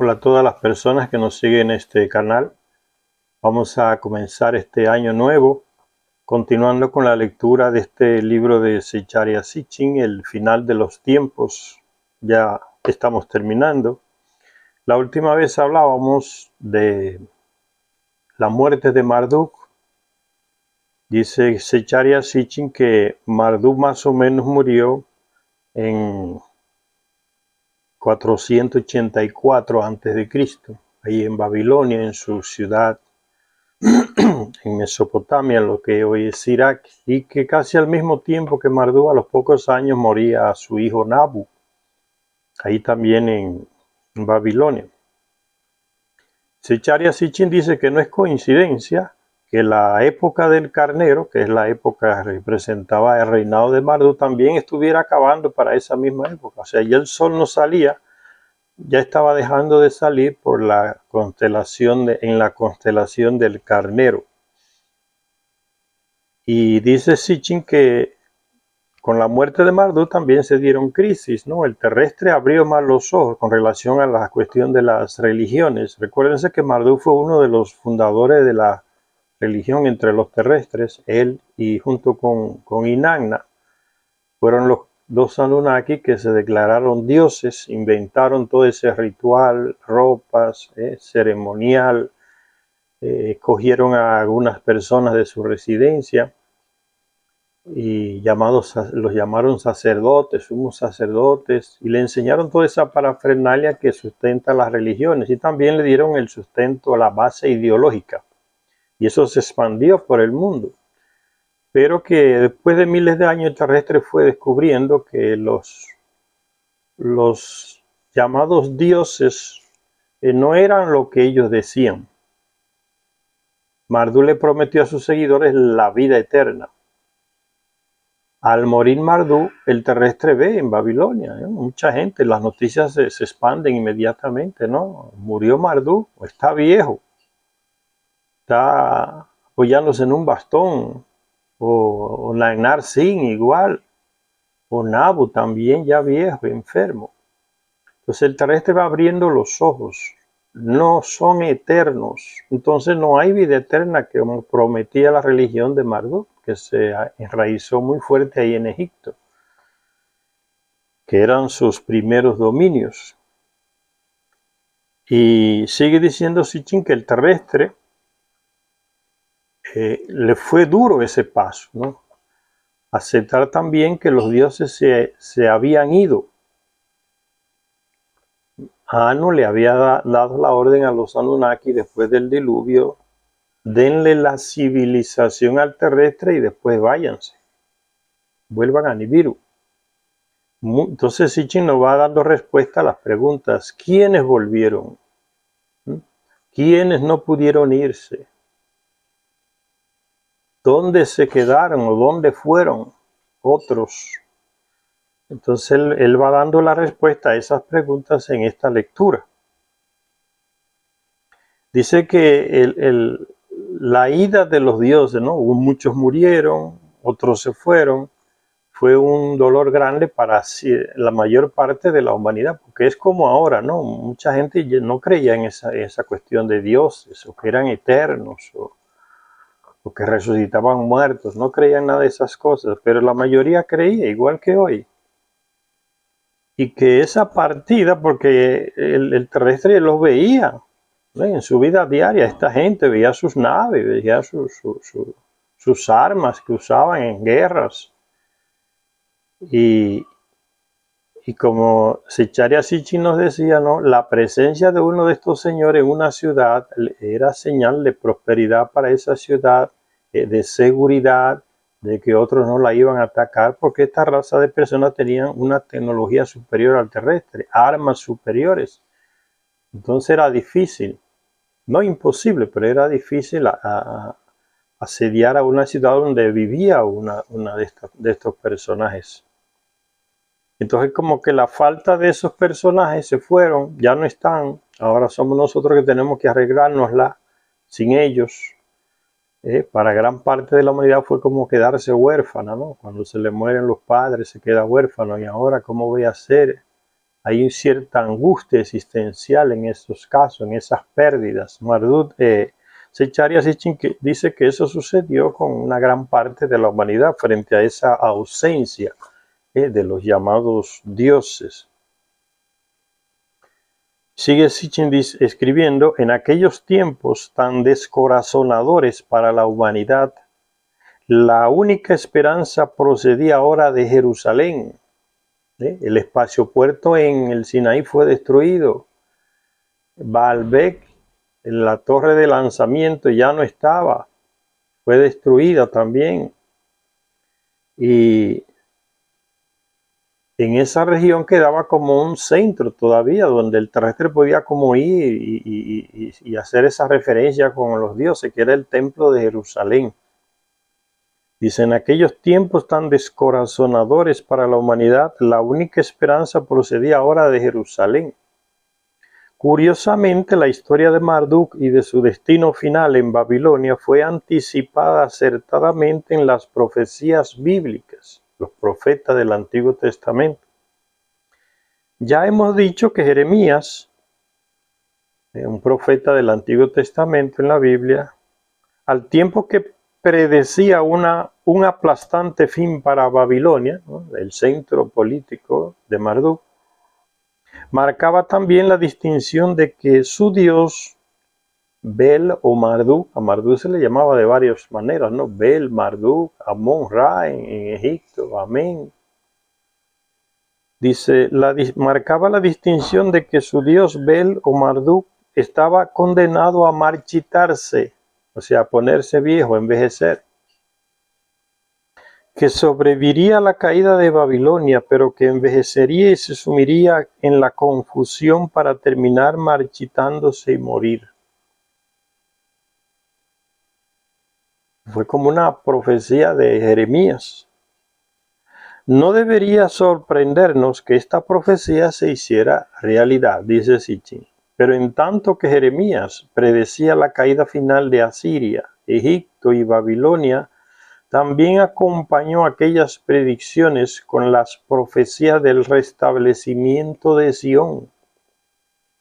Hola a todas las personas que nos siguen en este canal. Vamos a comenzar este año nuevo continuando con la lectura de este libro de Zecharia Sitchin, El final de los tiempos. Ya estamos terminando. La última vez hablábamos de la muerte de Marduk. Dice Zecharia Sitchin que Marduk más o menos murió en 484 a.C., ahí en Babilonia, en su ciudad en Mesopotamia, lo que hoy es Irak, y que casi al mismo tiempo que Marduk, a los pocos años moría su hijo Nabu, ahí también en Babilonia. Zecharia Sitchin dice que no es coincidencia que la época del carnero, que es la época que representaba el reinado de Marduk, también estuviera acabando para esa misma época. O sea, ya el sol no salía, ya estaba dejando de salir por la constelación en la constelación del carnero. Y dice Sitchin que con la muerte de Marduk también se dieron crisis, ¿no? El terrestre abrió más los ojos con relación a la cuestión de las religiones. Recuérdense que Marduk fue uno de los fundadores de la religión entre los terrestres, él y junto con Inanna, fueron los dos Anunnaki que se declararon dioses, inventaron todo ese ritual, ropas, ceremonial, escogieron a algunas personas de su residencia y los llamaron sacerdotes, sumos sacerdotes, y le enseñaron toda esa parafernalia que sustenta las religiones, y también le dieron el sustento a la base ideológica, y eso se expandió por el mundo. Pero que después de miles de años el terrestre fue descubriendo que los llamados dioses no eran lo que ellos decían. Marduk le prometió a sus seguidores la vida eterna. Al morir Marduk, el terrestre ve en Babilonia, ¿no? Mucha gente, las noticias se expanden inmediatamente, ¿no? Murió Marduk, está viejo, está apoyándose en un bastón, o Nagnar Singh igual, o Nabu también ya viejo, enfermo. Entonces el terrestre va abriendo los ojos, no son eternos, entonces no hay vida eterna como prometía la religión de Marduk, que se enraizó muy fuerte ahí en Egipto, que eran sus primeros dominios. Y sigue diciendo Sitchin que el terrestre le fue duro ese paso, ¿no? Aceptar también que los dioses se habían ido. Anu le había dado la orden a los Anunnaki después del diluvio: denle la civilización al terrestre y después váyanse, vuelvan a Nibiru. Entonces Sitchin nos va dando respuesta a las preguntas: ¿quiénes volvieron? ¿Quiénes no pudieron irse? ¿Dónde se quedaron o dónde fueron otros? Entonces él va dando la respuesta a esas preguntas en esta lectura. Dice que la ida de los dioses, ¿no? Muchos murieron, otros se fueron. Fue un dolor grande para la mayor parte de la humanidad, porque es como ahora, ¿no? Mucha gente no creía en esa cuestión de dioses, o que eran eternos, o que resucitaban muertos, no creían nada de esas cosas, pero la mayoría creía, igual que hoy. Y que esa partida, porque el terrestre los veía, ¿no? En su vida diaria, esta gente veía sus naves, veía sus armas que usaban en guerras. Y como Zecharia Sitchin nos decía, ¿no? La presencia de uno de estos señores en una ciudad era señal de prosperidad para esa ciudad, de seguridad, de que otros no la iban a atacar, porque esta raza de personas tenían una tecnología superior al terrestre, armas superiores. Entonces era difícil, no imposible, pero era difícil asediar a una ciudad donde vivía una de estos personajes. Entonces como que la falta de esos personajes se fueron, ya no están, ahora somos nosotros que tenemos que arreglárnosla sin ellos. Para gran parte de la humanidad fue como quedarse huérfana, ¿no? Cuando se le mueren los padres se queda huérfano, y ahora ¿cómo voy a hacer? hay cierta angustia existencial en estos casos, en esas pérdidas. Marduk Zecharia Sitchin dice que eso sucedió con una gran parte de la humanidad frente a esa ausencia de los llamados dioses. Sigue Sitchin escribiendo: en aquellos tiempos tan descorazonadores para la humanidad, la única esperanza procedía ahora de Jerusalén. El espaciopuerto en el Sinaí fue destruido. Baalbek, en la torre de lanzamiento, ya no estaba, fue destruida también. Y en esa región quedaba como un centro todavía, donde el terrestre podía como ir y hacer esa referencia con los dioses, que era el templo de Jerusalén. Dice: en aquellos tiempos tan descorazonadores para la humanidad, la única esperanza procedía ahora de Jerusalén. Curiosamente, la historia de Marduk y de su destino final en Babilonia fue anticipada acertadamente en las profecías bíblicas, los profetas del Antiguo Testamento. Ya hemos dicho que Jeremías, un profeta del Antiguo Testamento en la Biblia, al tiempo que predecía un aplastante fin para Babilonia, ¿no?, el centro político de Marduk, marcaba también la distinción de que su dios, Bel o Marduk, a Marduk se le llamaba de varias maneras, ¿no? Bel, Marduk, Amón, Ra en Egipto, Amén. Dice, marcaba la distinción de que su dios Bel o Marduk estaba condenado a marchitarse, o sea, a ponerse viejo, a envejecer, que sobreviviría a la caída de Babilonia, pero que envejecería y se sumiría en la confusión para terminar marchitándose y morir. Fue como una profecía de Jeremías. No debería sorprendernos que esta profecía se hiciera realidad, dice Sitchin. Pero en tanto que Jeremías predecía la caída final de Asiria, Egipto y Babilonia, también acompañó aquellas predicciones con las profecías del restablecimiento de Sión,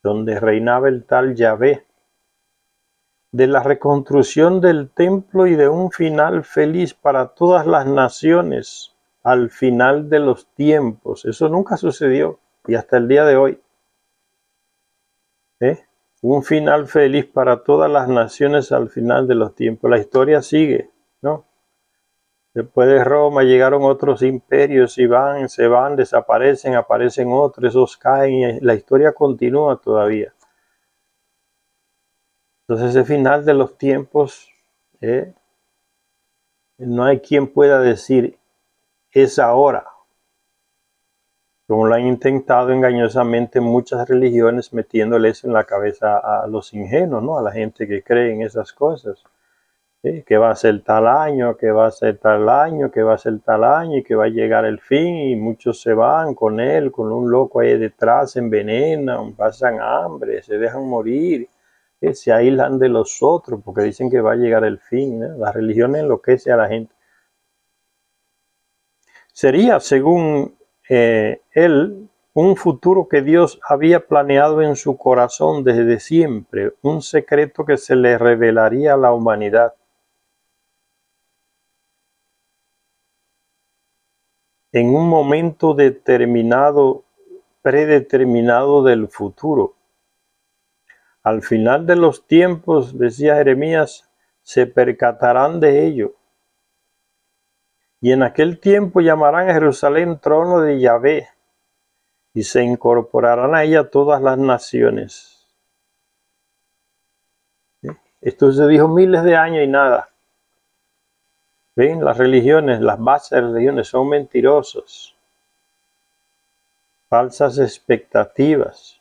donde reinaba el tal Yahvé, de la reconstrucción del templo y de un final feliz para todas las naciones al final de los tiempos. Eso nunca sucedió y hasta el día de hoy. Un final feliz para todas las naciones al final de los tiempos. La historia sigue, ¿no? Después de Roma llegaron otros imperios y se van, desaparecen, aparecen otros, esos caen y la historia continúa todavía. Entonces ese final de los tiempos, no hay quien pueda decir es ahora, como lo han intentado engañosamente muchas religiones, metiéndole eso en la cabeza a los ingenuos, ¿no? A la gente que cree en esas cosas. Que va a ser tal año, que va a ser tal año, que va a ser tal año y que va a llegar el fin, y muchos se van con él, con un loco ahí detrás, se envenenan, pasan hambre, se dejan morir, se aíslan de los otros porque dicen que va a llegar el fin, ¿no? La religión enloquece a la gente. Sería, según él, un futuro que Dios había planeado en su corazón desde siempre, un secreto que se le revelaría a la humanidad. En un momento determinado, predeterminado del futuro. Al final de los tiempos, decía Jeremías, se percatarán de ello. Y en aquel tiempo llamarán a Jerusalén trono de Yahvé, y se incorporarán a ella todas las naciones. Esto se dijo miles de años y nada. ¿Ven? Las religiones, las bases de las religiones son mentirosas, falsas expectativas.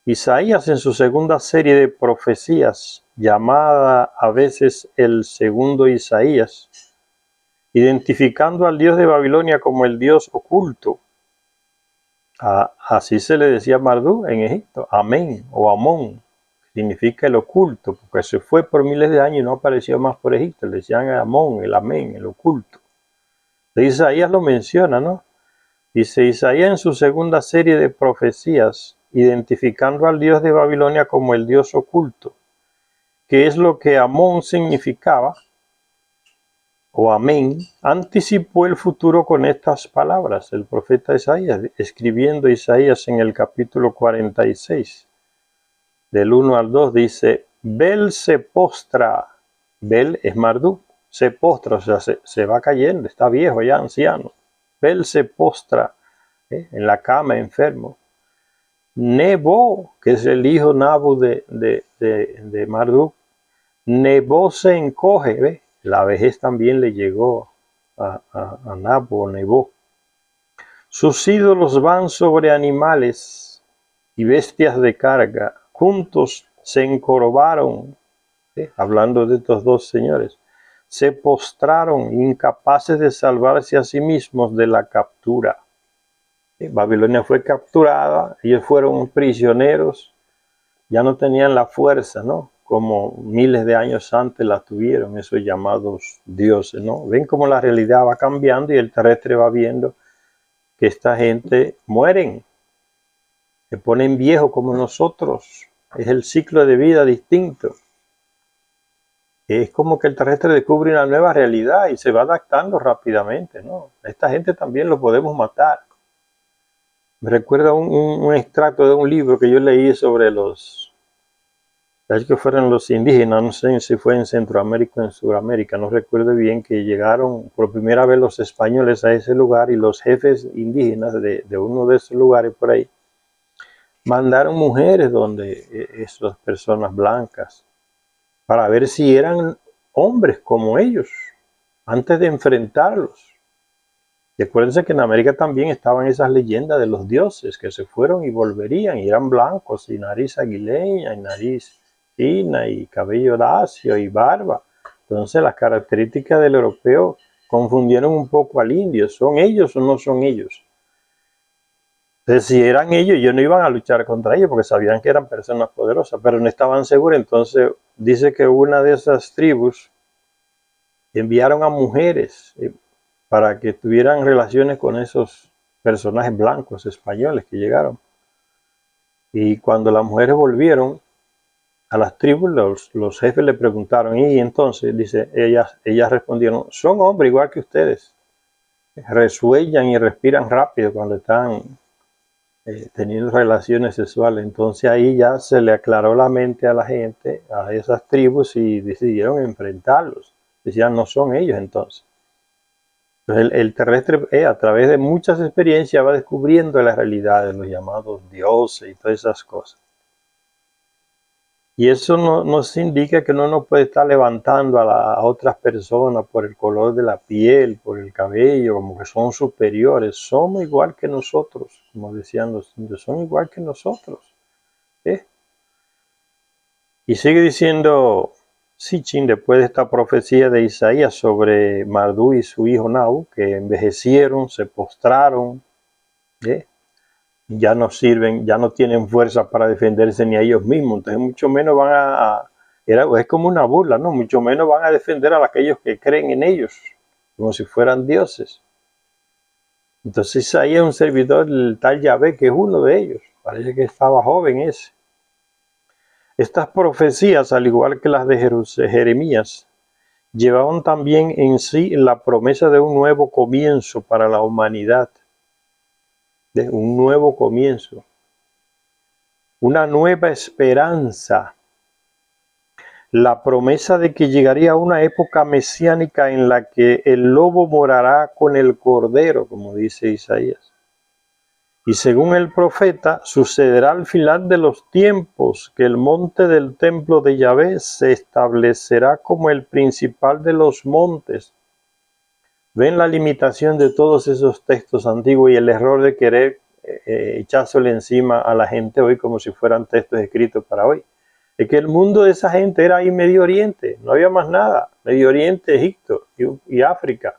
Isaías, en su segunda serie de profecías, llamada a veces el segundo Isaías, identificando al dios de Babilonia como el dios oculto, así se le decía a Marduk en Egipto, Amén o Amón, significa el oculto, porque se fue por miles de años y no apareció más por Egipto. Le decían Amón, el Amén, el oculto. De Isaías lo menciona, ¿no? Dice Isaías en su segunda serie de profecías, identificando al Dios de Babilonia como el Dios oculto, que es lo que Amón significaba, o Amén, anticipó el futuro con estas palabras. El profeta Isaías, escribiendo Isaías en el capítulo 46, del 1 al 2, dice: Bel se postra, Bel es Marduk, se postra, o sea, se va cayendo, está viejo ya, anciano. Bel se postra en la cama, enfermo. Nebo, que es el hijo Nabu de Marduk, Nebo se encoge, ¿ve? La vejez también le llegó a Nabo, Nebo. Sus ídolos van sobre animales y bestias de carga. Juntos se encorvaron, hablando de estos dos señores. Se postraron, incapaces de salvarse a sí mismos de la captura. Babilonia fue capturada, ellos fueron prisioneros, ya no tenían la fuerza, ¿no? Como miles de años antes la tuvieron esos llamados dioses, ¿no? Ven cómo la realidad va cambiando y el terrestre va viendo que esta gente mueren, se ponen viejos como nosotros, es el ciclo de vida distinto. Es como que el terrestre descubre una nueva realidad y se va adaptando rápidamente, ¿no? A esta gente también lo podemos matar. Me recuerda un extracto de un libro que yo leí sobre que fueron los indígenas, no sé si fue en Centroamérica o en Sudamérica, no recuerdo bien, que llegaron por primera vez los españoles a ese lugar y los jefes indígenas de uno de esos lugares por ahí mandaron mujeres donde esas personas blancas para ver si eran hombres como ellos antes de enfrentarlos. Y acuérdense que en América también estaban esas leyendas de los dioses que se fueron y volverían y eran blancos y nariz aguileña y nariz fina y cabello lacio y barba. Entonces las características del europeo confundieron un poco al indio. ¿Son ellos o no son ellos? Entonces si eran ellos no iban a luchar contra ellos porque sabían que eran personas poderosas, pero no estaban seguros. Entonces dice que una de esas tribus enviaron a mujeres para que tuvieran relaciones con esos personajes blancos españoles que llegaron. Y cuando las mujeres volvieron a las tribus, los jefes le preguntaron, y entonces, dice, ellas respondieron: son hombres igual que ustedes, resuellan y respiran rápido cuando están teniendo relaciones sexuales. Entonces ahí ya se le aclaró la mente a la gente, a esas tribus, y decidieron enfrentarlos. Decían, no son ellos entonces. Entonces el terrestre a través de muchas experiencias va descubriendo la realidad de los llamados dioses y todas esas cosas. Y eso nos indica que no nos puede estar levantando a otras personas por el color de la piel, por el cabello, como que son superiores. Somos igual que nosotros, como decían los indios, son igual que nosotros. Y sigue diciendo Sitchin, después de esta profecía de Isaías sobre Marduk y su hijo Nabu, que envejecieron, se postraron, ya no sirven, ya no tienen fuerza para defenderse ni a ellos mismos, entonces mucho menos es como una burla, ¿no? Mucho menos van a defender a aquellos que creen en ellos, como si fueran dioses. Entonces Isaías es un servidor del tal Yahvé, que es uno de ellos, parece que estaba joven ese. Estas profecías, al igual que las de Jeremías, llevaban también en sí la promesa de un nuevo comienzo para la humanidad, de un nuevo comienzo, una nueva esperanza, la promesa de que llegaría una época mesiánica en la que el lobo morará con el cordero, como dice Isaías. Y según el profeta, sucederá al final de los tiempos que el monte del templo de Yahvé se establecerá como el principal de los montes. Ven la limitación de todos esos textos antiguos y el error de querer echárselo encima a la gente hoy como si fueran textos escritos para hoy. Es que el mundo de esa gente era ahí Medio Oriente, no había más nada. Medio Oriente, Egipto y África.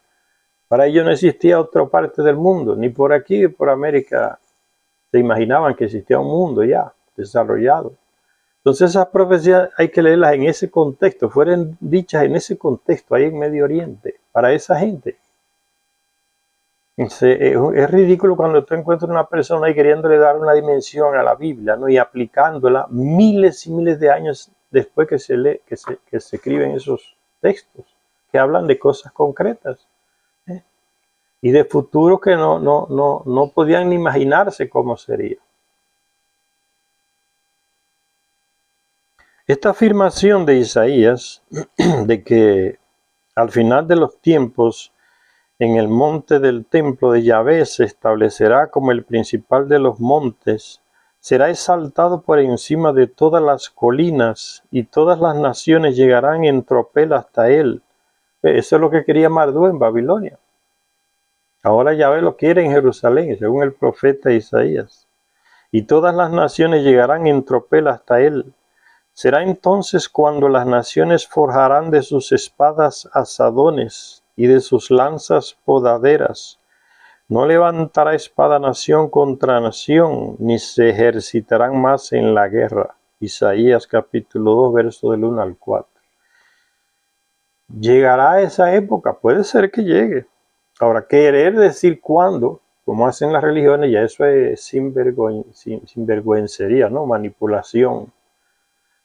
Para ellos no existía otra parte del mundo, ni por aquí ni por América se imaginaban que existía un mundo ya desarrollado. Entonces esas profecías hay que leerlas en ese contexto, fueron dichas en ese contexto, ahí en Medio Oriente, para esa gente. Es ridículo cuando tú encuentras una persona y queriéndole dar una dimensión a la Biblia, ¿no? Y aplicándola miles y miles de años después que se lee, que se escriben esos textos, que hablan de cosas concretas, ¿eh? Y de futuros que no podían ni imaginarse cómo sería. Esta afirmación de Isaías de que al final de los tiempos en el monte del templo de Yahvé se establecerá como el principal de los montes, será exaltado por encima de todas las colinas, y todas las naciones llegarán en tropel hasta él. Eso es lo que quería Marduk en Babilonia. Ahora Yahvé lo quiere en Jerusalén, según el profeta Isaías. Y todas las naciones llegarán en tropel hasta él. Será entonces cuando las naciones forjarán de sus espadas asadones y de sus lanzas podaderas. No levantará espada nación contra nación, ni se ejercitarán más en la guerra. Isaías capítulo 2, verso del 1 al 4. ¿Llegará esa época? Puede ser que llegue. Ahora, querer decir cuándo, como hacen las religiones, ya eso es sinvergüencería, ¿no? Manipulación.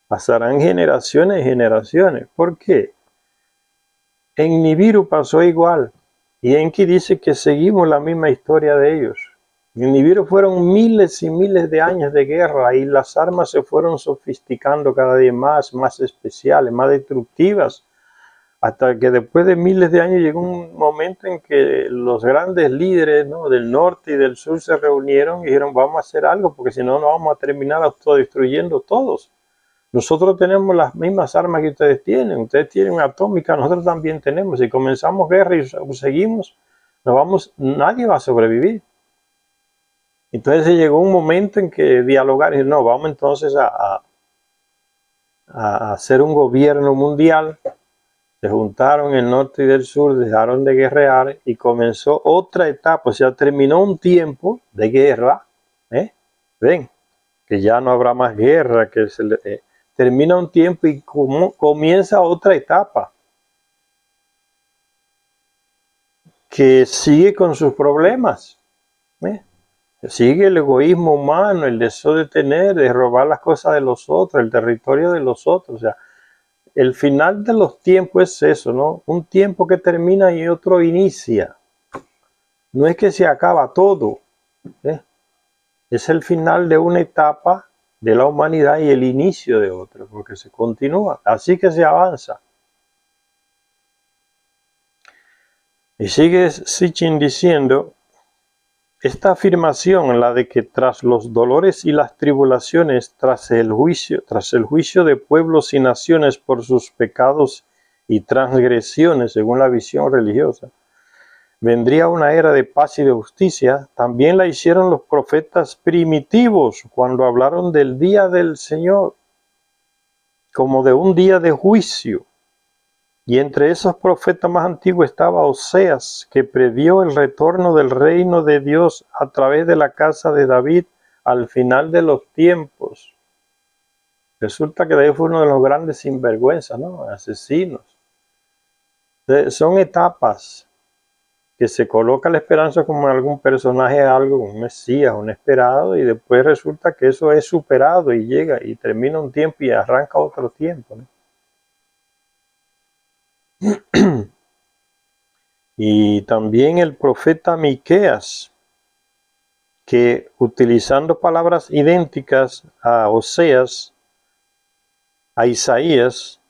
Pasarán generaciones y generaciones. ¿Por qué? En Nibiru pasó igual. Y Enki dice que seguimos la misma historia de ellos. En Nibiru fueron miles y miles de años de guerra y las armas se fueron sofisticando cada día más especiales, más destructivas, hasta que después de miles de años llegó un momento en que los grandes líderes, ¿no?, del norte y del sur se reunieron y dijeron: vamos a hacer algo porque si no nos vamos a terminar autodestruyendo todos. Nosotros tenemos las mismas armas que ustedes tienen atómicas, nosotros también tenemos. Si comenzamos guerra y seguimos, nadie va a sobrevivir. Entonces llegó un momento en que dialogaron y no, vamos entonces a hacer un gobierno mundial. Se juntaron el norte y el sur, dejaron de guerrear y comenzó otra etapa. O sea, terminó un tiempo de guerra. Ven, que ya no habrá más guerra, termina un tiempo y comienza otra etapa que sigue con sus problemas. Sigue el egoísmo humano, el deseo de tener, de robar las cosas de los otros, el territorio de los otros. O sea, el final de los tiempos es eso, ¿no? Un tiempo que termina y otro inicia. No es que se acaba todo, es el final de una etapa de la humanidad y el inicio de otra, porque se continúa, así que se avanza. Y sigue Sitchin diciendo: esta afirmación, la de que tras los dolores y las tribulaciones, tras el juicio de pueblos y naciones por sus pecados y transgresiones, según la visión religiosa, vendría una era de paz y de justicia, también la hicieron los profetas primitivos cuando hablaron del día del Señor, como de un día de juicio. Y entre esos profetas más antiguos estaba Oseas, que previó el retorno del reino de Dios a través de la casa de David al final de los tiempos. Resulta que David fue uno de los grandes sinvergüenzas, ¿no? Asesinos. Son etapas que se coloca la esperanza como en algún personaje, algo, un Mesías, un esperado, y después resulta que eso es superado y llega y termina un tiempo y arranca otro tiempo, ¿no? Y también el profeta Miqueas, que utilizando palabras idénticas a Oseas, a Isaías,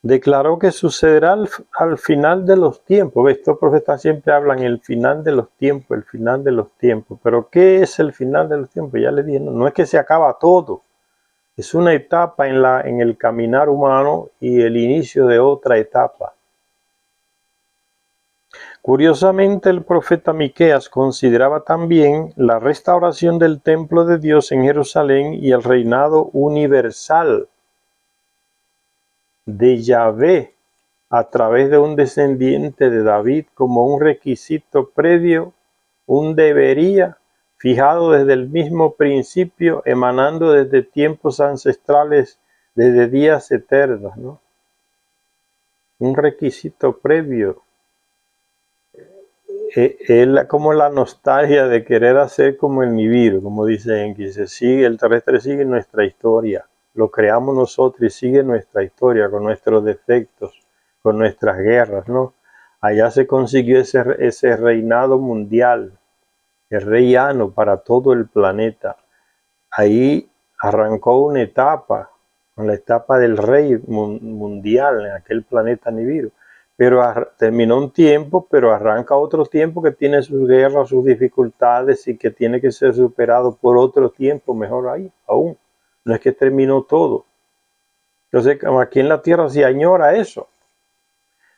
declaró que sucederá al final de los tiempos. Estos profetas siempre hablan el final de los tiempos, el final de los tiempos. Pero ¿qué es el final de los tiempos? Ya les dije, no es que se acaba todo. Es una etapa en el caminar humano y el inicio de otra etapa. Curiosamente, el profeta Miqueas consideraba también la restauración del templo de Dios en Jerusalén y el reinado universal de Yahvé a través de un descendiente de David como un requisito previo, un debería, fijado desde el mismo principio, emanando desde tiempos ancestrales, desde días eternos, ¿no? Un requisito previo. es como la nostalgia de querer hacer como el Nibiru, como dice Enki, el terrestre sigue nuestra historia, lo creamos nosotros y sigue nuestra historia con nuestros defectos, con nuestras guerras, ¿no? Allá se consiguió ese reinado mundial, el rey Ano para todo el planeta. Ahí arrancó una etapa, con la etapa del rey mundial en aquel planeta Nibiru. Pero terminó un tiempo, pero arranca otro tiempo que tiene sus guerras, sus dificultades y que tiene que ser superado por otro tiempo mejor ahí, aún. No es que terminó todo. Entonces, aquí en la Tierra se añora eso.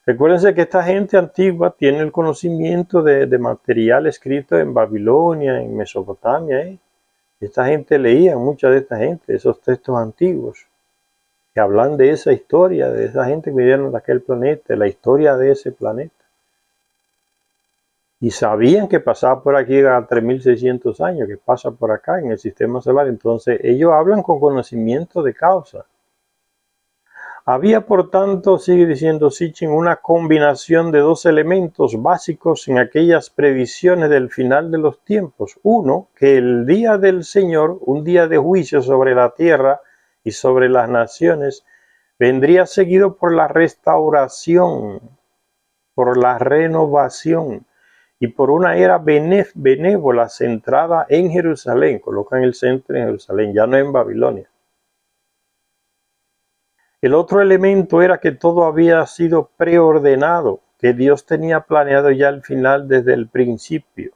Recuérdense que esta gente antigua tiene el conocimiento de material escrito en Babilonia, en Mesopotamia. Esta gente leía, mucha de esta gente, esos textos antiguos que hablan de esa historia, de esa gente que vivieron en aquel planeta, la historia de ese planeta. Y sabían que pasaba por aquí a 3600 años, que pasa por acá en el sistema solar. Entonces ellos hablan con conocimiento de causa. Había, por tanto, sigue diciendo Sitchin, una combinación de dos elementos básicos en aquellas previsiones del final de los tiempos. Uno, que el día del Señor, un día de juicio sobre la tierra y sobre las naciones, vendría seguido por la restauración, por la renovación y por una era benévola centrada en Jerusalén. Colocan el centro en Jerusalén, ya no en Babilonia. El otro elemento era que todo había sido preordenado, que Dios tenía planeado ya el final desde el principio.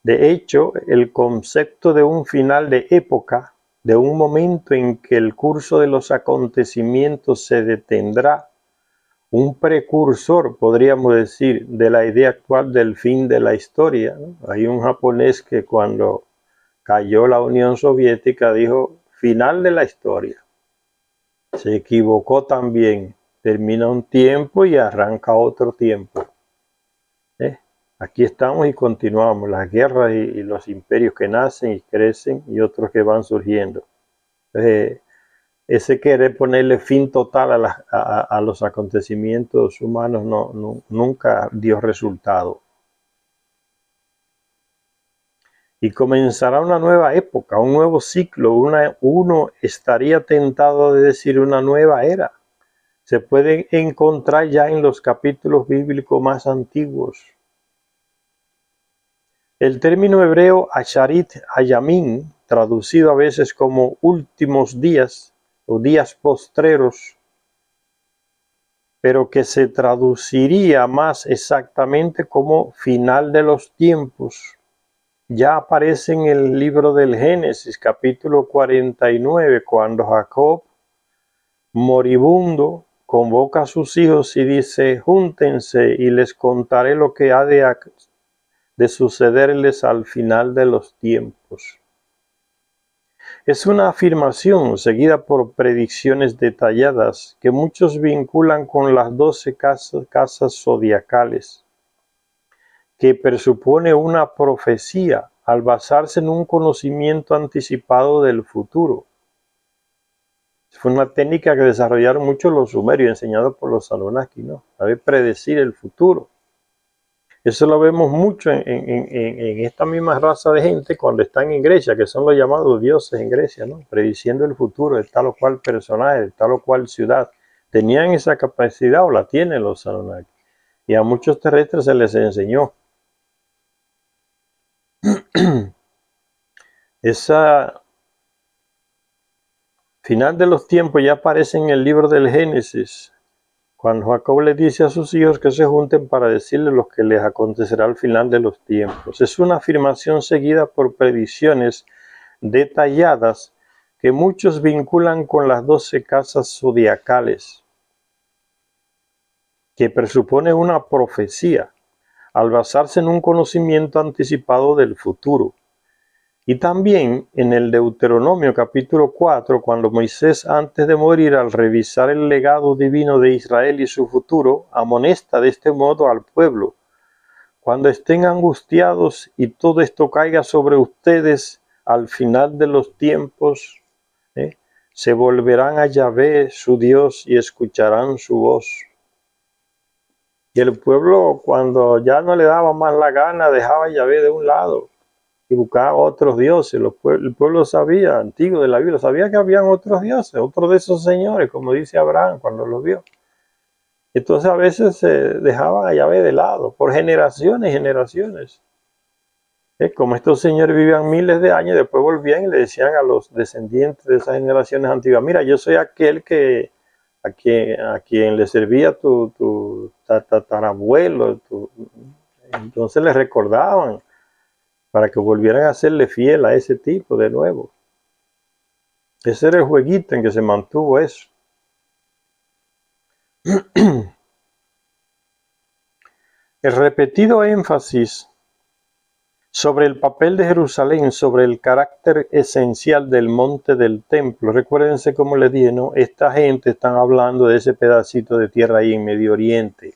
De hecho, el concepto de un final de época, de un momento en que el curso de los acontecimientos se detendrá, un precursor, podríamos decir, de la idea actual del fin de la historia, ¿no? Hay un japonés que cuando cayó la Unión Soviética dijo, final de la historia. Se equivocó también, termina un tiempo y arranca otro tiempo. Aquí estamos y continuamos, las guerras y los imperios que nacen y crecen y otros que van surgiendo. Ese querer ponerle fin total a los acontecimientos humanos nunca dio resultado. Y comenzará una nueva época, un nuevo ciclo, uno estaría tentado de decir una nueva era. Se puede encontrar ya en los capítulos bíblicos más antiguos. El término hebreo Asharit Hayamim, traducido a veces como últimos días o días postreros, pero que se traduciría más exactamente como final de los tiempos, ya aparece en el libro del Génesis, capítulo 49, cuando Jacob, moribundo, convoca a sus hijos y dice, júntense y les contaré lo que ha de sucederles al final de los tiempos. Es una afirmación seguida por predicciones detalladas que muchos vinculan con las 12 casas zodiacales, que presupone una profecía al basarse en un conocimiento anticipado del futuro. Fue una técnica que desarrollaron muchos los sumerios, enseñado por los Anunnaki, ¿no? Saber predecir el futuro. Eso lo vemos mucho en esta misma raza de gente cuando están en Grecia, que son los llamados dioses en Grecia, ¿no? Prediciendo el futuro de tal o cual personaje, de tal o cual ciudad. Tenían esa capacidad o la tienen los Anunnaki. Y a muchos terrestres se les enseñó. Esa final de los tiempos ya aparece en el libro del Génesis, cuando Jacob le dice a sus hijos que se junten para decirles lo que les acontecerá al final de los tiempos. Es una afirmación seguida por predicciones detalladas que muchos vinculan con las 12 casas zodiacales, que presupone una profecía al basarse en un conocimiento anticipado del futuro. Y también en el Deuteronomio capítulo 4, cuando Moisés antes de morir, al revisar el legado divino de Israel y su futuro, amonesta de este modo al pueblo: cuando estén angustiados y todo esto caiga sobre ustedes al final de los tiempos, se volverán a Yahvé su Dios y escucharán su voz. Y el pueblo, cuando ya no le daba más la gana, dejaba a Yahvé de un lado y buscaba otros dioses. El pueblo sabía, antiguo de la Biblia, sabía que habían otros dioses, otros de esos señores, como dice Abraham cuando los vio. Entonces a veces se dejaban a Yahvé de lado, por generaciones y generaciones. Como estos señores vivían miles de años, después volvían y le decían a los descendientes de esas generaciones antiguas: mira, yo soy aquel que a quien le servía tu tatarabuelo. Entonces le recordaban para que volvieran a serle fiel a ese tipo de nuevo. Ese era el jueguito en que se mantuvo eso. El repetido énfasis sobre el papel de Jerusalén, sobre el carácter esencial del monte del templo. Recuérdense, como les dije, ¿no? Esta gente están hablando de ese pedacito de tierra ahí en Medio Oriente.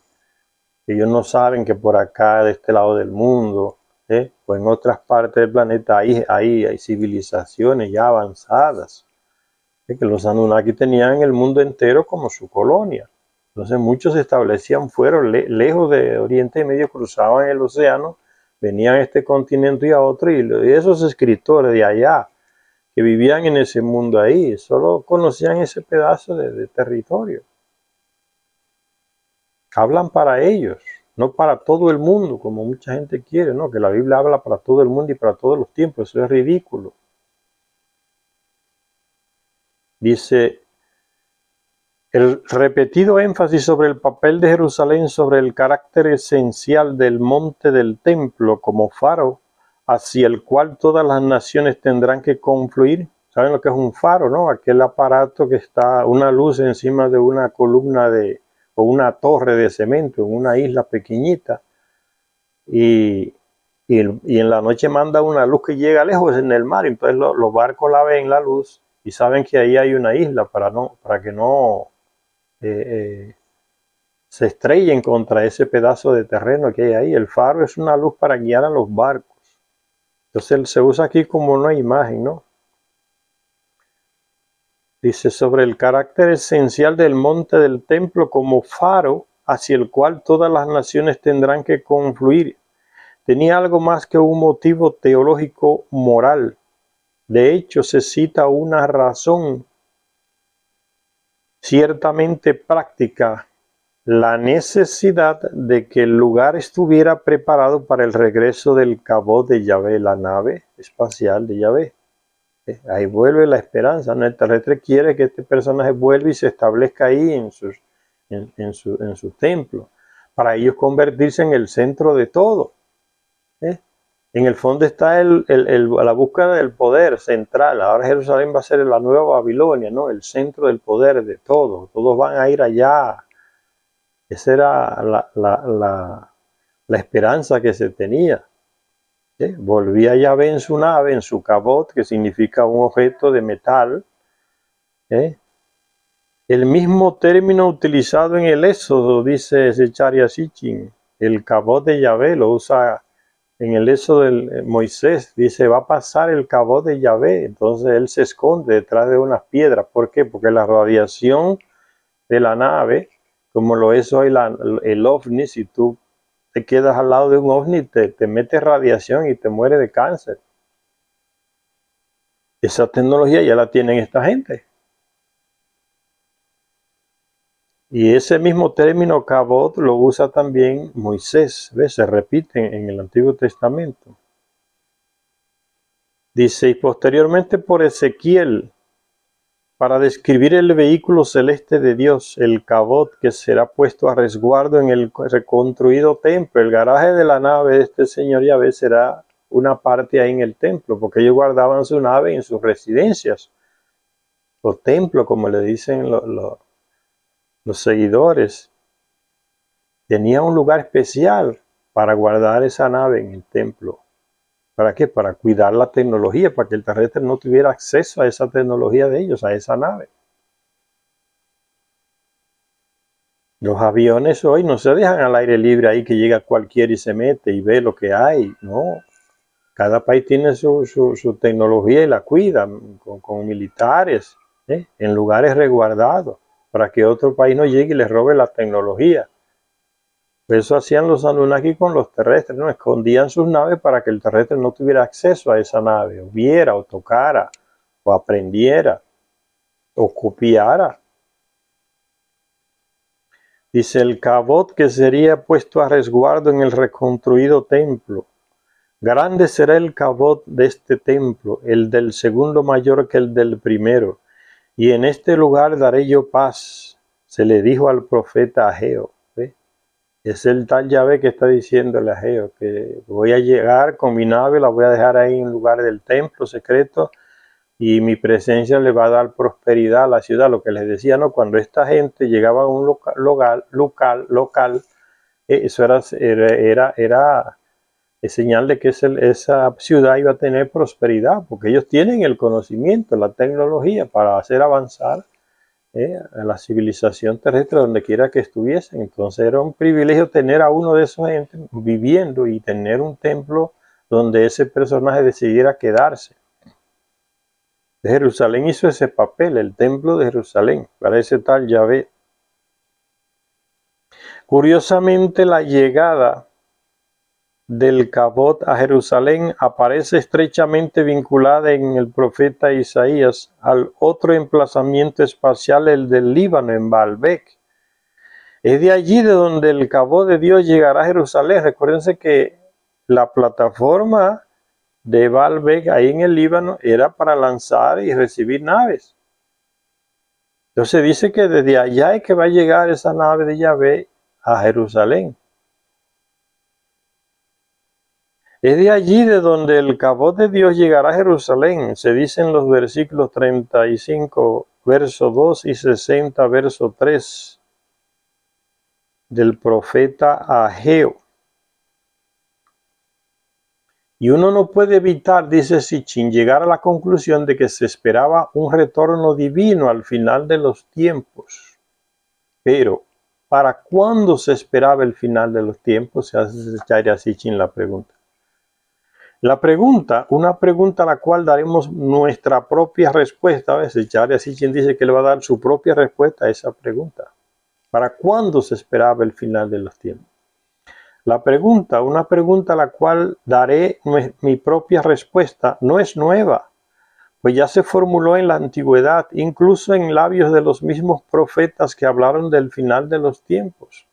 Ellos no saben que por acá, de este lado del mundo, o en otras partes del planeta, hay civilizaciones ya avanzadas. Que los Anunnaki tenían el mundo entero como su colonia. Entonces muchos se establecían fuera, lejos de Oriente Medio, cruzaban el océano, venían a este continente y a otro, y esos escritores de allá que vivían en ese mundo ahí, solo conocían ese pedazo de territorio. Hablan para ellos, no para todo el mundo, como mucha gente quiere, ¿no? Que la Biblia habla para todo el mundo y para todos los tiempos. Eso es ridículo. Dice: el repetido énfasis sobre el papel de Jerusalén, sobre el carácter esencial del monte del templo como faro hacia el cual todas las naciones tendrán que confluir. ¿Saben lo que es un faro, no? Aquel aparato que está, una luz encima de una columna o una torre de cemento en una isla pequeñita, y en la noche manda una luz que llega lejos en el mar. Entonces los barcos la ven, la luz, y saben que ahí hay una isla para que no se estrellen contra ese pedazo de terreno que hay ahí. El faro es una luz para guiar a los barcos. Entonces se usa aquí como una imagen, ¿no? Dice: sobre el carácter esencial del monte del templo como faro hacia el cual todas las naciones tendrán que confluir. Tenía algo más que un motivo teológico moral. De hecho, se cita una razón ciertamente práctica: la necesidad de que el lugar estuviera preparado para el regreso del Cabot de Yahvé, la nave espacial de Yahvé. Ahí vuelve la esperanza, ¿no? El terrestre quiere que este personaje vuelva y se establezca ahí en su templo, para ellos convertirse en el centro de todo. En el fondo está la búsqueda del poder central. Ahora Jerusalén va a ser la nueva Babilonia, ¿no? El centro del poder de todo. Todos van a ir allá. Esa era la esperanza que se tenía. Volvía Yahvé en su nave, en su cabot, que significa un objeto de metal. El mismo término utilizado en el Éxodo, dice Zecharia Sitchin, el cabot de Yahvé, lo usa en el Éxodo de Moisés. Dice: va a pasar el cabot de Yahvé. Entonces él se esconde detrás de unas piedras. ¿Por qué? Porque la radiación de la nave, como lo es hoy el ovni, si tú te quedas al lado de un ovni, te metes radiación y te mueres de cáncer. Esa tecnología ya la tienen esta gente. Y ese mismo término cabot lo usa también Moisés. ¿Ves? Se repite en el Antiguo Testamento. Dice: y posteriormente por Ezequiel, para describir el vehículo celeste de Dios, el cabot que será puesto a resguardo en el reconstruido templo. El garaje de la nave de este señor Yahvé será una parte ahí en el templo, porque ellos guardaban su nave en sus residencias, o templos, como le dicen los seguidores. Tenía un lugar especial para guardar esa nave en el templo. ¿Para qué? Para cuidar la tecnología, para que el terrestre no tuviera acceso a esa tecnología de ellos, a esa nave. Los aviones hoy no se dejan al aire libre ahí que llega cualquiera y se mete y ve lo que hay. No, cada país tiene su tecnología y la cuida con militares, en lugares resguardados, para que otro país no llegue y les robe la tecnología. Eso hacían los Anunnaki con los terrestres, ¿no? Escondían sus naves para que el terrestre no tuviera acceso a esa nave, o viera, o tocara, o aprendiera, o copiara. Dice, el cabot que sería puesto a resguardo en el reconstruido templo. Grande será el cabot de este templo, el del segundo mayor que el del primero. Y en este lugar daré yo paz, se le dijo al profeta Ageo. ¿Ve? Es el tal Yahvé que está diciéndole a Ageo que voy a llegar con mi nave, la voy a dejar ahí en lugar del templo secreto y mi presencia le va a dar prosperidad a la ciudad. Lo que les decía, ¿no? Cuando esta gente llegaba a un local, eso era señal de que esa ciudad iba a tener prosperidad, porque ellos tienen el conocimiento, la tecnología para hacer avanzar a la civilización terrestre donde quiera que estuviesen. Entonces era un privilegio tener a uno de esos gente viviendo y tener un templo donde ese personaje decidiera quedarse. De Jerusalén hizo ese papel, el templo de Jerusalén, para ese tal Yahvé. Curiosamente, la llegada del Cabot a Jerusalén aparece estrechamente vinculada en el profeta Isaías al otro emplazamiento espacial, el del Líbano, en Baalbek. Es de allí de donde el Cabot de Dios llegará a Jerusalén. Recuérdense que la plataforma de Baalbek, ahí en el Líbano, era para lanzar y recibir naves. Entonces dice que desde allá es que va a llegar esa nave de Yahvé a Jerusalén. Es de allí de donde el Cabot de Dios llegará a Jerusalén. Se dice en los versículos 35, verso 2 y 60, verso 3 del profeta Ageo. Y uno no puede evitar, dice Sitchin, llegar a la conclusión de que se esperaba un retorno divino al final de los tiempos. Pero, ¿para cuándo se esperaba el final de los tiempos? Se hace Chaitanya Sitchin la pregunta. La pregunta, una pregunta a la cual daremos nuestra propia respuesta. A veces Chaitanya Sitchin dice que le va a dar su propia respuesta a esa pregunta. ¿Para cuándo se esperaba el final de los tiempos? La pregunta, una pregunta a la cual daré mi propia respuesta, no es nueva, pues ya se formuló en la antigüedad, incluso en labios de los mismos profetas que hablaron del final de los tiempos.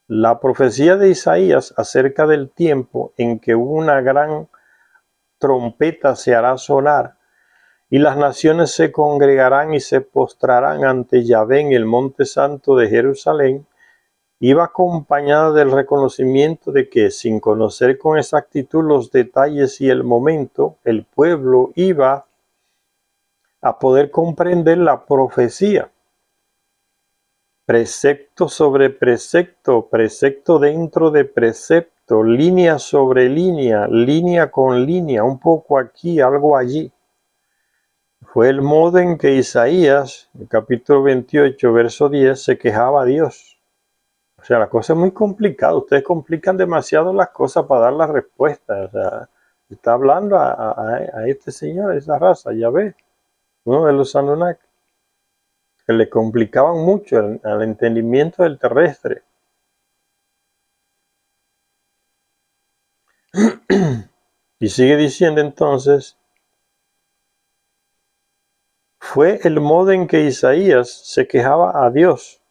La profecía de Isaías acerca del tiempo en que una gran trompeta se hará sonar y las naciones se congregarán y se postrarán ante Yahvé en el monte santo de Jerusalén, iba acompañada del reconocimiento de que, sin conocer con exactitud los detalles y el momento, el pueblo iba a poder comprender la profecía. Precepto sobre precepto, precepto dentro de precepto, línea sobre línea, línea con línea, un poco aquí, algo allí. Fue el modo en que Isaías, el capítulo 28, verso 10, se quejaba a Dios. O sea, la cosa es muy complicada. Ustedes complican demasiado las cosas para dar la respuesta. O sea, está hablando a este señor, a esa raza, Yahvé, uno de los Anunnaki, que le complicaban mucho al entendimiento del terrestre. Y sigue diciendo entonces, fue el modo en que Isaías se quejaba a Dios.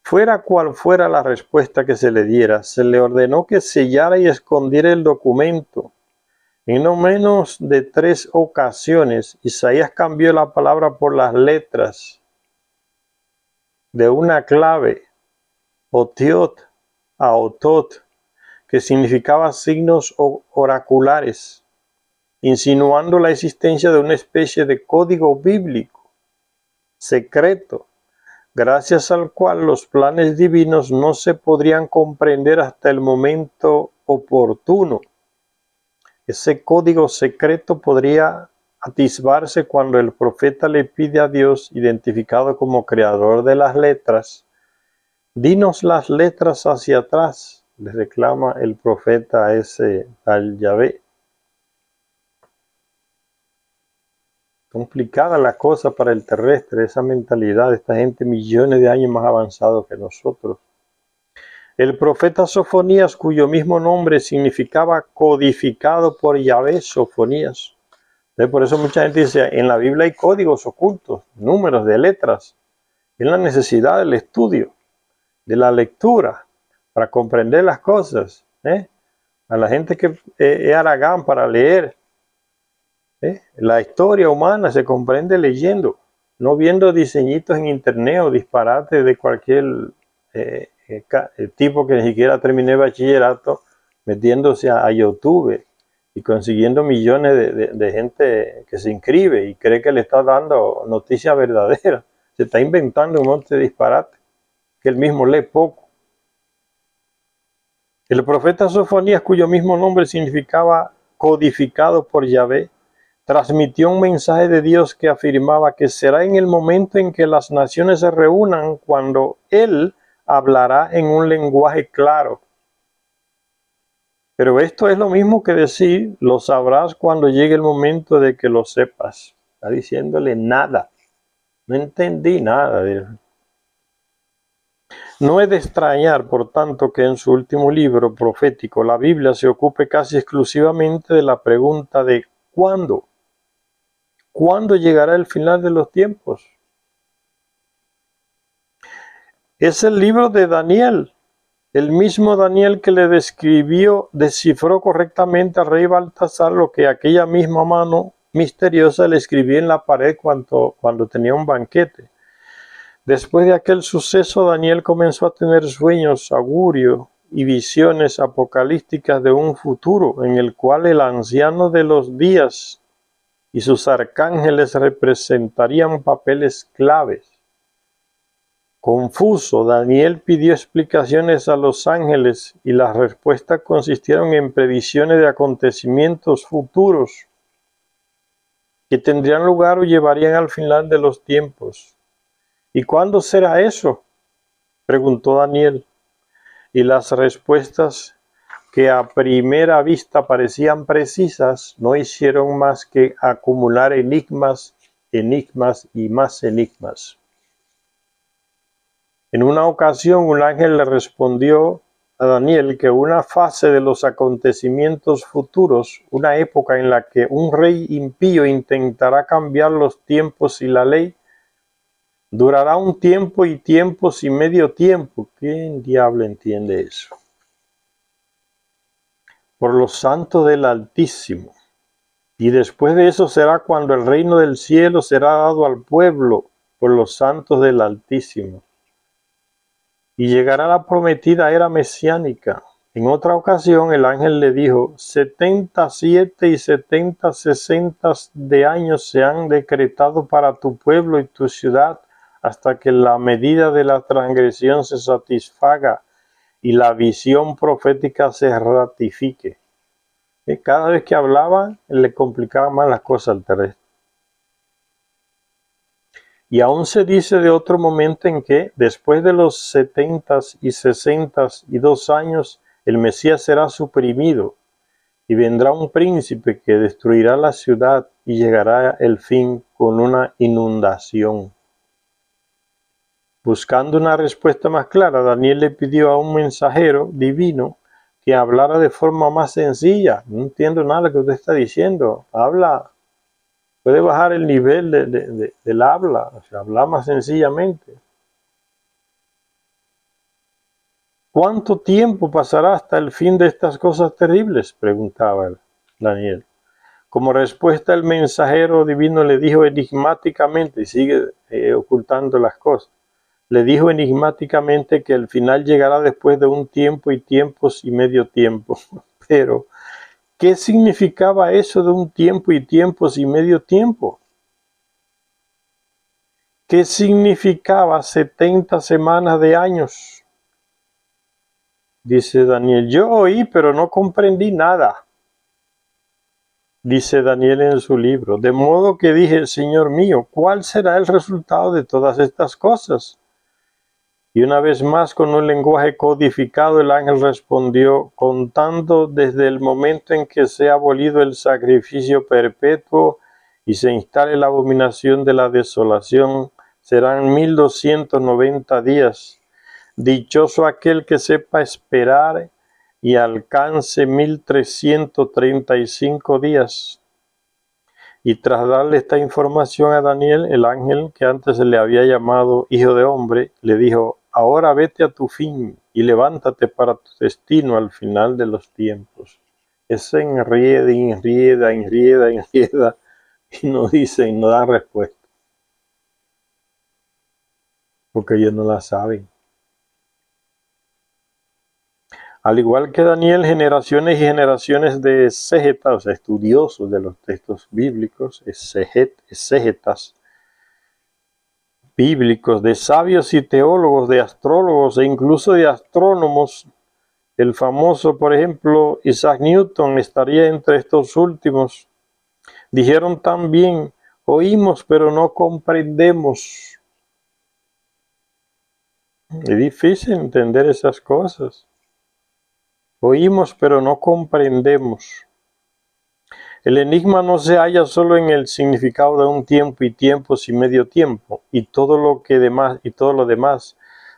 Fuera cual fuera la respuesta que se le diera, se le ordenó que sellara y escondiera el documento. En no menos de 3 ocasiones, Isaías cambió la palabra por las letras de una clave, otiot a otot, que significaba signos oraculares, insinuando la existencia de una especie de código bíblico secreto, gracias al cual los planes divinos no se podrían comprender hasta el momento oportuno. Ese código secreto podría atisbarse cuando el profeta le pide a Dios, identificado como creador de las letras, dinos las letras hacia atrás, le reclama el profeta a ese tal Yahvé. Complicada la cosa para el terrestre, esa mentalidad de esta gente millones de años más avanzado que nosotros. El profeta Sofonías, cuyo mismo nombre significaba codificado por Yahvé, Sofonías. Entonces, por eso mucha gente dice, en la Biblia hay códigos ocultos, números de letras. Es la necesidad del estudio, de la lectura, para comprender las cosas. A la gente que es haragán para leer. La historia humana se comprende leyendo, no viendo diseñitos en internet o disparates de cualquier tipo que ni siquiera terminé bachillerato, metiéndose a YouTube y consiguiendo millones de gente que se inscribe y cree que le está dando noticias verdaderas. Se está inventando un montón de disparates que él mismo lee poco. El profeta Sofonías, cuyo mismo nombre significaba codificado por Yahvé, transmitió un mensaje de Dios que afirmaba que será en el momento en que las naciones se reúnan cuando Él hablará en un lenguaje claro. Pero esto es lo mismo que decir, lo sabrás cuando llegue el momento de que lo sepas. Está diciéndole nada. No entendí nada de eso. No es de extrañar, por tanto, que en su último libro profético, la Biblia se ocupe casi exclusivamente de la pregunta de ¿cuándo? ¿Cuándo llegará el final de los tiempos? Es el libro de Daniel, el mismo Daniel que le descifró correctamente al rey Baltasar lo que aquella misma mano misteriosa le escribía en la pared cuando tenía un banquete. Después de aquel suceso, Daniel comenzó a tener sueños, augurio y visiones apocalípticas de un futuro en el cual el anciano de los días y sus arcángeles representarían papeles claves. Confuso, Daniel pidió explicaciones a los ángeles y las respuestas consistieron en previsiones de acontecimientos futuros que tendrían lugar o llevarían al final de los tiempos. ¿Y cuándo será eso?, preguntó Daniel, y las respuestas, que a primera vista parecían precisas, no hicieron más que acumular enigmas y más enigmas. En una ocasión, un ángel le respondió a Daniel que una fase de los acontecimientos futuros, una época en la que un rey impío intentará cambiar los tiempos y la ley, durará un tiempo y tiempos y medio tiempo. ¿Quién diablo entiende eso? Por los santos del Altísimo. Y después de eso será cuando el reino del cielo será dado al pueblo por los santos del Altísimo. Y llegará la prometida era mesiánica. En otra ocasión el ángel le dijo, 77 y 70 sesentas de años se han decretado para tu pueblo y tu ciudad hasta que la medida de la transgresión se satisfaga y la visión profética se ratifique. Cada vez que hablaba le complicaba más las cosas al terrestre. Y aún se dice de otro momento en que, después de los 70 y 62 años, el Mesías será suprimido y vendrá un príncipe que destruirá la ciudad y llegará el fin con una inundación. Buscando una respuesta más clara, Daniel le pidió a un mensajero divino que hablara de forma más sencilla. No entiendo nada de lo que usted está diciendo. Habla. Puede bajar el nivel del habla, o sea, hablar más sencillamente. ¿Cuánto tiempo pasará hasta el fin de estas cosas terribles?, preguntaba Daniel. Como respuesta, el mensajero divino le dijo enigmáticamente, y sigue ocultando las cosas, le dijo enigmáticamente que el final llegará después de un tiempo y tiempos y medio tiempo. Pero, ¿qué significaba eso de un tiempo y tiempos y medio tiempo? ¿Qué significaba 70 semanas de años? Dice Daniel, yo oí, pero no comprendí nada. Dice Daniel en su libro, de modo que dije, Señor mío, ¿cuál será el resultado de todas estas cosas? Y una vez más, con un lenguaje codificado, el ángel respondió, contando desde el momento en que se ha abolido el sacrificio perpetuo y se instale la abominación de la desolación, serán 1290 días. Dichoso aquel que sepa esperar y alcance 1335 días. Y tras darle esta información a Daniel, el ángel que antes se le había llamado hijo de hombre, le dijo: ahora vete a tu fin y levántate para tu destino al final de los tiempos. Ese enrieda y no dice y no da respuesta, porque ellos no la saben. Al igual que Daniel, generaciones y generaciones de exégetas, o sea, estudiosos de los textos bíblicos, exégetas bíblicos, de sabios y teólogos, de astrólogos e incluso de astrónomos. El famoso, por ejemplo, Isaac Newton estaría entre estos últimos. Dijeron también: oímos pero no comprendemos. Es difícil entender esas cosas. Oímos pero no comprendemos. El enigma no se halla solo en el significado de un tiempo y tiempos y medio tiempo y todo lo demás,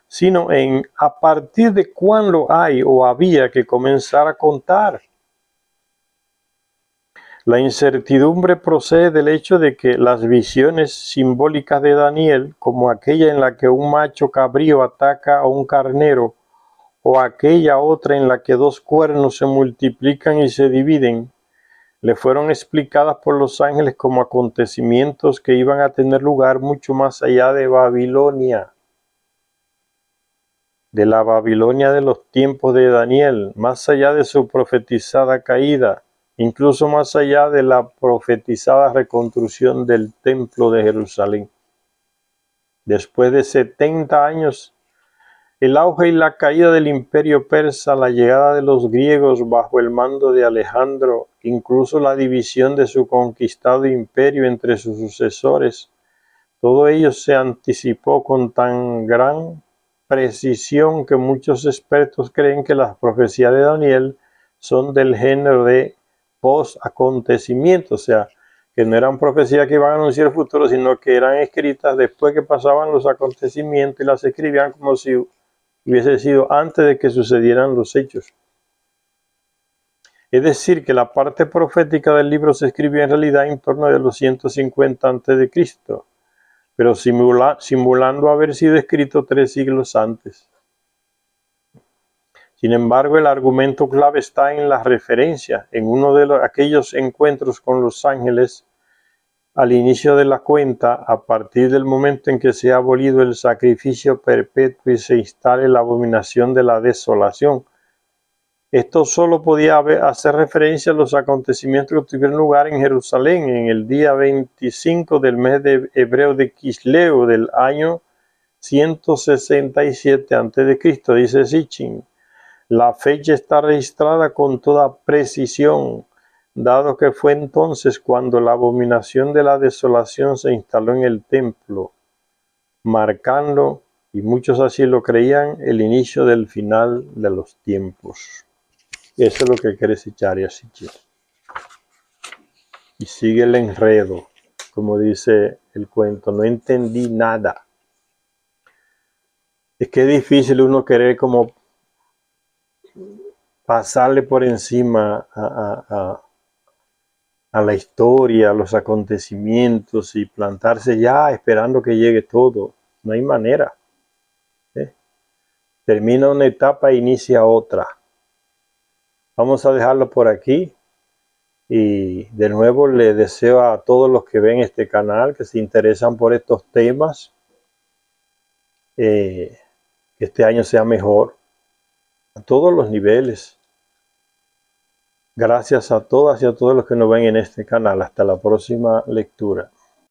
sino en a partir de cuándo hay o había que comenzar a contar. La incertidumbre procede del hecho de que las visiones simbólicas de Daniel, como aquella en la que un macho cabrío ataca a un carnero, o aquella otra en la que dos cuernos se multiplican y se dividen, le fueron explicadas por los ángeles como acontecimientos que iban a tener lugar mucho más allá de Babilonia, de la Babilonia de los tiempos de Daniel, más allá de su profetizada caída, incluso más allá de la profetizada reconstrucción del templo de Jerusalén. Después de 70 años, el auge y la caída del imperio persa, la llegada de los griegos bajo el mando de Alejandro, incluso la división de su conquistado imperio entre sus sucesores, todo ello se anticipó con tan gran precisión que muchos expertos creen que las profecías de Daniel son del género de post-acontecimiento, o sea, que no eran profecías que iban a anunciar el futuro, sino que eran escritas después que pasaban los acontecimientos y las escribían como si hubiese sido antes de que sucedieran los hechos. Es decir, que la parte profética del libro se escribió en realidad en torno a los 150 a.C., pero simulando haber sido escrito 3 siglos antes. Sin embargo, el argumento clave está en la referencia, en uno de aquellos encuentros con los ángeles al inicio de la cuenta, a partir del momento en que se ha abolido el sacrificio perpetuo y se instale la abominación de la desolación. Esto solo podía hacer referencia a los acontecimientos que tuvieron lugar en Jerusalén en el día 25 del mes de hebreo de Kisleu del año 167 a.C., dice Sitchin. La fecha está registrada con toda precisión, dado que fue entonces cuando la abominación de la desolación se instaló en el templo, marcando, y muchos así lo creían, el inicio del final de los tiempos. Eso es lo que quiere echar y así. Y sigue el enredo, como dice el cuento. No entendí nada. Es que es difícil uno querer como pasarle por encima a la historia, a los acontecimientos y plantarse ya esperando que llegue todo. No hay manera. Termina una etapa e inicia otra. Vamos a dejarlo por aquí. Y de nuevo le deseo a todos los que ven este canal, que se interesan por estos temas, que este año sea mejor a todos los niveles. Gracias a todas y a todos los que nos ven en este canal. Hasta la próxima lectura.